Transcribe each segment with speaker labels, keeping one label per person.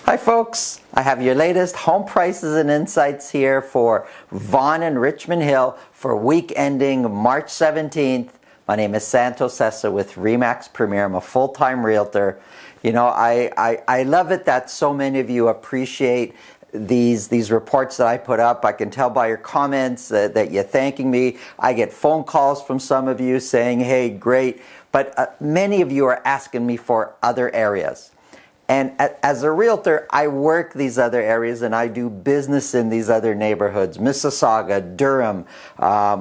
Speaker 1: Hi folks, I have your latest home prices and insights here for Vaughan and Richmond Hill for week ending March 17th. My name is Santo Sessa with RE/MAX Premier. I'm a full-time realtor. You know, I love it that so many of you appreciate these reports that I put up. I can tell by your comments that you're thanking me. I get phone calls from some of you saying, hey, great. But many of you are asking me for other areas. And as a realtor, I work these other areas and I do business in these other neighborhoods, Mississauga, Durham,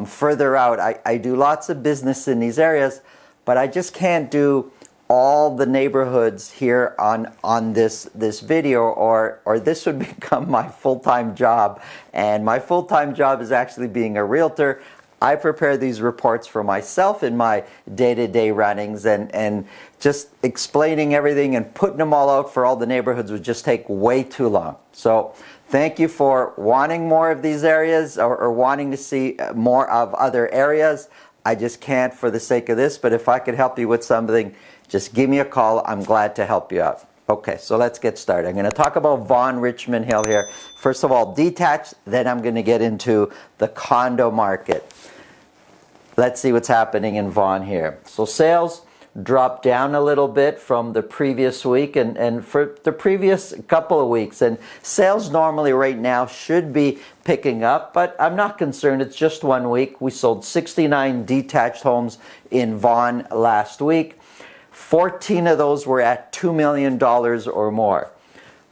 Speaker 1: further out. I do lots of business in these areas, but I just can't do all the neighborhoods here on this video, or this would become my full-time job. And my full-time job is actually being a realtor. I prepare these reports for myself in my day-to-day runnings, and just explaining everything and putting them all out for all the neighborhoods would just take way too long. So thank you for wanting more of these areas or wanting to see more of other areas. I just can't for the sake of this, but if I could help you with something, just give me a call. I'm glad to help you out. Okay, so let's get started. I'm going to talk about Vaughan, Richmond Hill here. First of all, detached, then I'm going to get into the condo market. Let's see what's happening in Vaughan here. So sales dropped down a little bit from the previous week and for the previous couple of weeks. And sales normally right now should be picking up, but I'm not concerned. It's just 1 week. We sold 69 detached homes in Vaughan last week. 14 of those were at $2 million or more.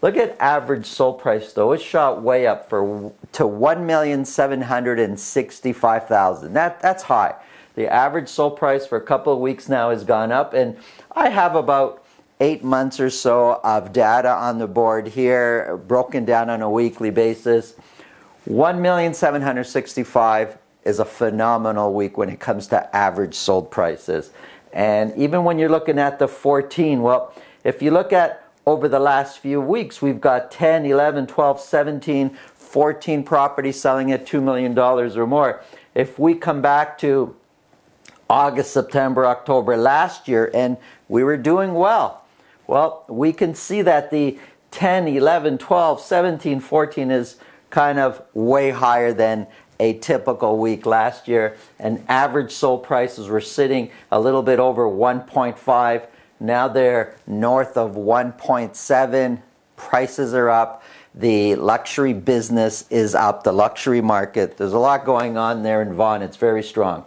Speaker 1: Look at average sold price though. It shot way up to $1,765,000. That's high. The average sold price for a couple of weeks now has gone up, and I have about 8 months or so of data on the board here, broken down on a weekly basis. $1,765,000 is a phenomenal week when it comes to average sold prices. And even when you're looking at the 14, well, if you look at over the last few weeks, we've got 10, 11, 12, 17, 14 properties selling at $2 million or more. If we come back to August, September, October last year, and we were doing well, we can see that the 10, 11, 12, 17, 14 is kind of way higher than a typical week last year. And average sold prices were sitting a little bit over 1.5. Now they're north of 1.7. Prices are up. The luxury business is up. The luxury market, there's a lot going on there in Vaughan. It's very strong.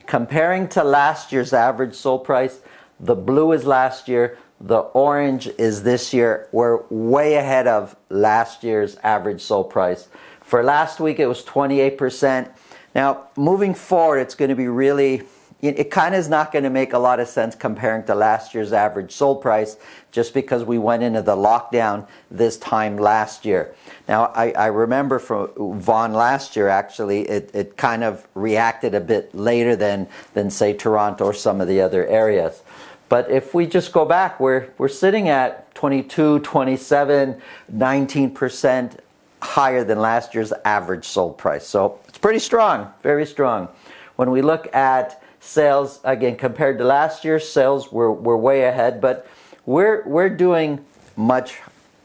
Speaker 1: Comparing to last year's average sold price, the blue is last year, the orange is this year. We're way ahead of last year's average sold price. For last week, it was 28%. Now, moving forward, it's going to be really, it kind of is not going to make a lot of sense comparing to last year's average sold price, just because we went into the lockdown this time last year. Now, I remember from Vaughan last year, actually, it kind of reacted a bit later than say Toronto or some of the other areas. But if we just go back, we're sitting at 22, 27, 19% higher than last year's average sold price. So it's pretty strong, very strong. When we look at sales, again, compared to last year, sales were way ahead, but we're doing much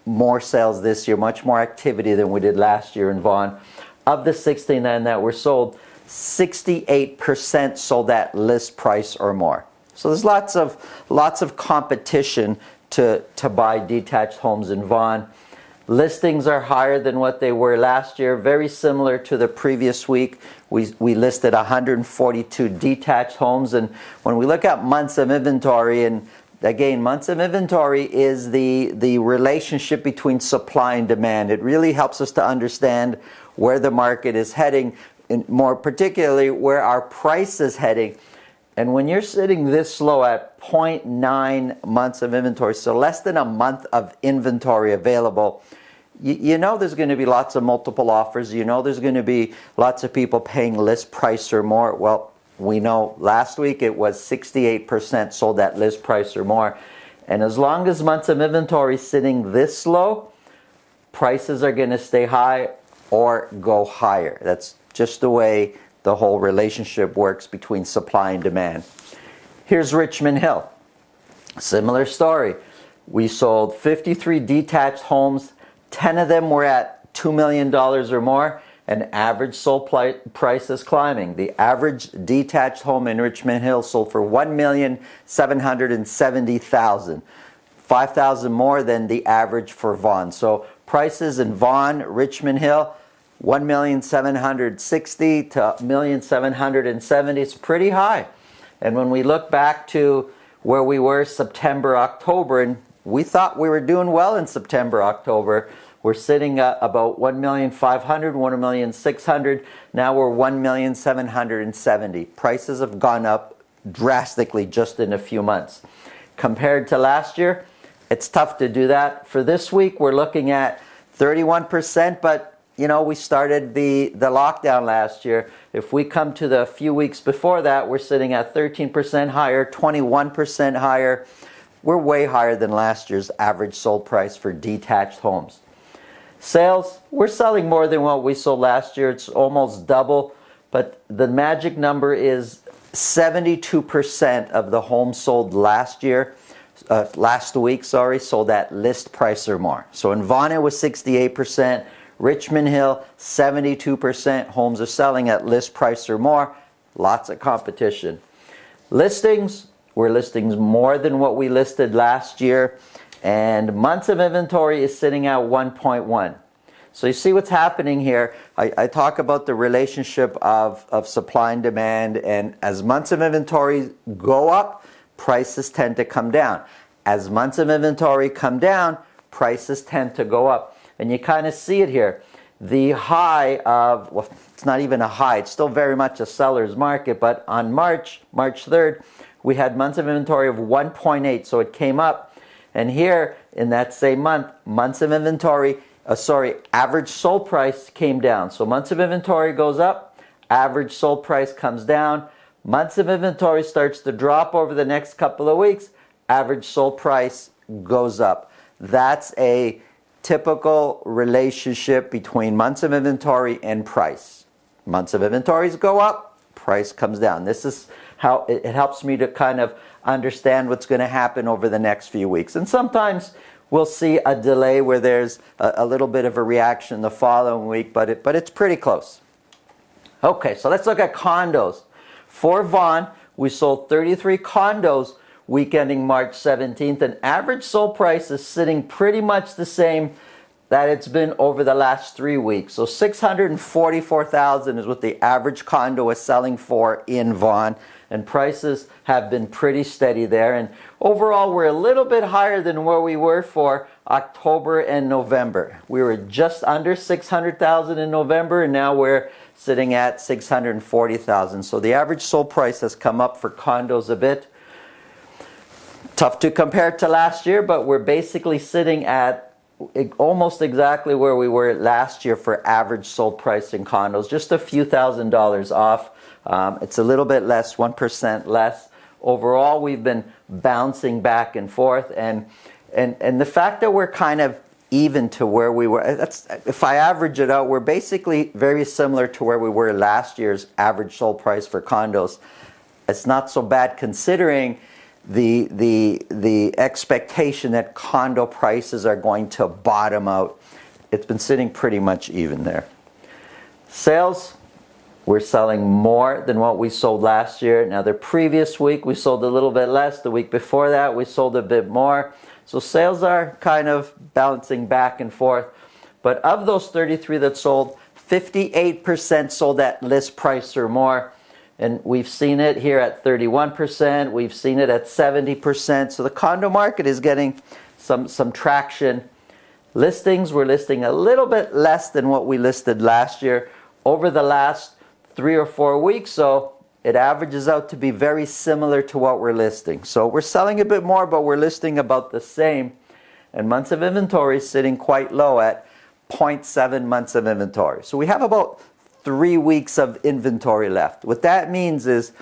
Speaker 1: more sales this year, much more activity than we did last year in Vaughan. Of the 69 that were sold, 68% sold at list price or more. So there's lots of competition to buy detached homes in Vaughan. Listings are higher than what they were last year, very similar to the previous week. We listed 142 detached homes, and when we look at months of inventory, and again, months of inventory is the relationship between supply and demand. It really helps us to understand where the market is heading, and more particularly where our price is heading. And when you're sitting this low at 0.9 months of inventory, so less than a month of inventory available, you know there's going to be lots of multiple offers. You know there's going to be lots of people paying list price or more. Well, we know last week it was 68% sold at list price or more. And as long as months of inventory is sitting this low, prices are going to stay high or go higher. That's just the way the whole relationship works between supply and demand. Here's Richmond Hill. Similar story. We sold 53 detached homes. 10 of them were at $2 million or more, and average sold price is climbing. The average detached home in Richmond Hill sold for $1,770,000, $5,000 more than the average for Vaughan. So prices in Vaughan, Richmond Hill, $1,760,000 to $1,770,000. It's pretty high. And when we look back to where we were September, October, and we thought we were doing well in September, October, we're sitting at about $1,500,000, $1,600,000. Now we're $1,770,000. Prices have gone up drastically just in a few months. Compared to last year, it's tough to do that. For this week, we're looking at 31%, but you know, we started the lockdown last year. If we come to the few weeks before that, we're sitting at 13% higher, 21% higher. We're way higher than last year's average sold price for detached homes. Sales, we're selling more than what we sold last year. It's almost double, but the magic number is 72% of the homes sold last week, sold at list price or more. So in Vaughan it was 68%, Richmond Hill 72% homes are selling at list price or more. Lots of competition. Listings, we're listing more than what we listed last year, and months of inventory is sitting at 1.1. So you see what's happening here. I talk about the relationship of supply and demand, and as months of inventory go up, prices tend to come down. As months of inventory come down, prices tend to go up. And you kind of see it here. The high of, well, it's not even a high, it's still very much a seller's market, but on March 3rd, we had months of inventory of 1.8, so it came up. And here, in that same month, months of inventory, average sold price came down. So months of inventory goes up, average sold price comes down. Months of inventory starts to drop over the next couple of weeks, average sold price goes up. That's a typical relationship between months of inventory and price. Months of inventories go up, price comes down. This is how it helps me to kind of understand what's going to happen over the next few weeks. And sometimes we'll see a delay where there's a little bit of a reaction the following week, but it's pretty close. Okay, so let's look at condos. For Vaughan, we sold 33 condos week ending March 17th, and average sold price is sitting pretty much the same that it's been over the last 3 weeks. So $644,000 is what the average condo is selling for in Vaughan, and prices have been pretty steady there. And overall, we're a little bit higher than where we were for October and November. We were just under $600,000 in November, and now we're sitting at $640,000. So the average sold price has come up for condos a bit. Tough to compare to last year, but we're basically sitting at almost exactly where we were last year for average sold price in condos, just a few $1,000s off. It's a little bit less, 1% less. Overall, we've been bouncing back and forth, and the fact that we're kind of even to where we were, if I average it out, we're basically very similar to where we were last year's average sold price for condos. It's not so bad considering the expectation that condo prices are going to bottom out. It's been sitting pretty much even there. Sales, we're selling more than what we sold last year. Now the previous week we sold a little bit less. The week before that we sold a bit more. So sales are kind of bouncing back and forth. But of those 33 that sold, 58% sold at list price or more. And we've seen it here at 31%. We've seen it at 70%. So the condo market is getting some traction. Listings, we're listing a little bit less than what we listed last year over the last 3 or 4 weeks. So it averages out to be very similar to what we're listing. So we're selling a bit more, but we're listing about the same. And months of inventory is sitting quite low at 0.7 months of inventory. So we have about 3 weeks of inventory left. What that means is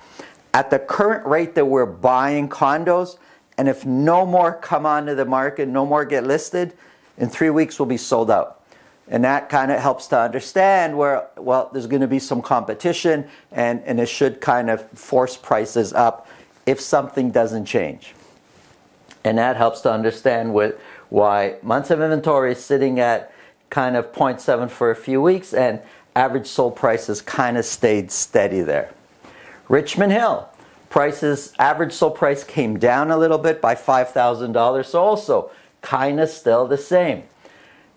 Speaker 1: at the current rate that we're buying condos, and if no more come onto the market, no more get listed, in 3 weeks we'll be sold out. And that kind of helps to understand where, well, there's going to be some competition, and it should kind of force prices up if something doesn't change. And that helps to understand why months of inventory is sitting at kind of 0.7 for a few weeks, and average sold prices kind of stayed steady there. Richmond Hill, prices, average sold price came down a little bit by $5,000, so also kind of still the same.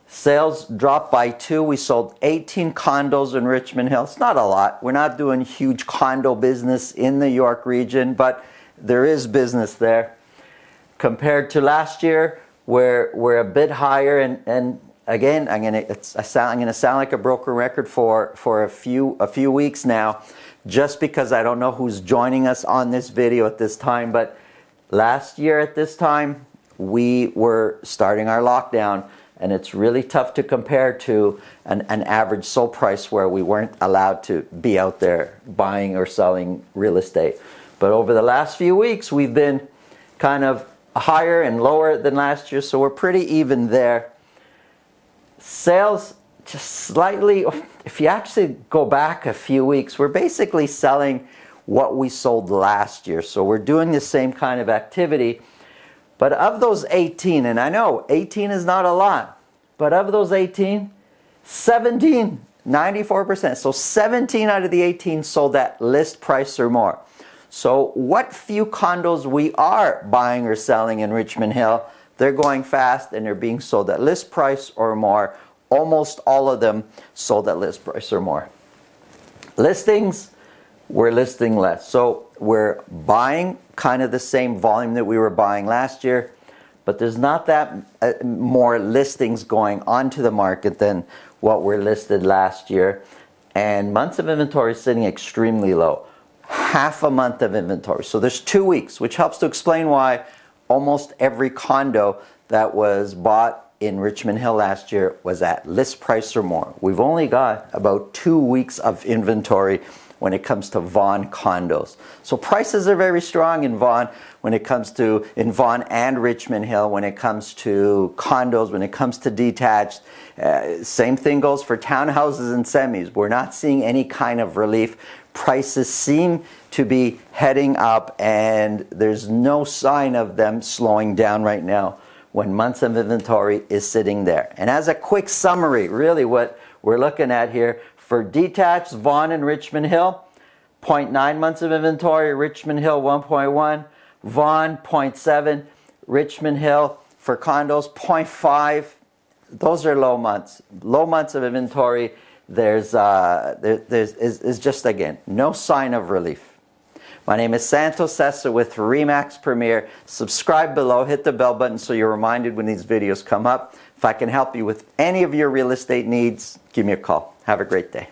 Speaker 1: Sales dropped by 2. We sold 18 condos in Richmond Hill. It's not a lot. We're not doing huge condo business in the York region, but there is business there. Compared to last year, we're a bit higher, and again, I'm gonna sound like a broken record for a few weeks now, just because I don't know who's joining us on this video at this time. But last year at this time, we were starting our lockdown, and it's really tough to compare to an average sold price where we weren't allowed to be out there buying or selling real estate. But over the last few weeks, we've been kind of higher and lower than last year, so we're pretty even there. Sales just slightly, if you actually go back a few weeks, we're basically selling what we sold last year. So we're doing the same kind of activity. But of those 18, and I know 18 is not a lot, but of those 18, 17, 94%. So 17 out of the 18 sold at list price or more. So what few condos we are buying or selling in Richmond Hill, they're going fast and they're being sold at list price or more. Almost all of them sold at list price or more. Listings, we're listing less. So we're buying kind of the same volume that we were buying last year, but there's not that more listings going onto the market than what were listed last year. And months of inventory sitting extremely low. Half a month of inventory. So there's 2 weeks, which helps to explain why almost every condo that was bought in Richmond Hill last year was at list price or more. We've only got about 2 weeks of inventory when it comes to Vaughan condos. So prices are very strong in Vaughan in Vaughan and Richmond Hill when it comes to condos, when it comes to detached. Same thing goes for townhouses and semis. We're not seeing any kind of relief. Prices seem to be heading up, and there's no sign of them slowing down right now when months of inventory is sitting there. And as a quick summary, really what we're looking at here, for detached, Vaughan and Richmond Hill, 0.9 months of inventory, Richmond Hill 1.1, Vaughan 0.7, Richmond Hill for condos 0.5. Those are low months. Low months of inventory. There's just, again, no sign of relief. My name is Santo Sessa with RE/MAX Premier. Subscribe below, hit the bell button so you're reminded when these videos come up. If I can help you with any of your real estate needs, give me a call. Have a great day.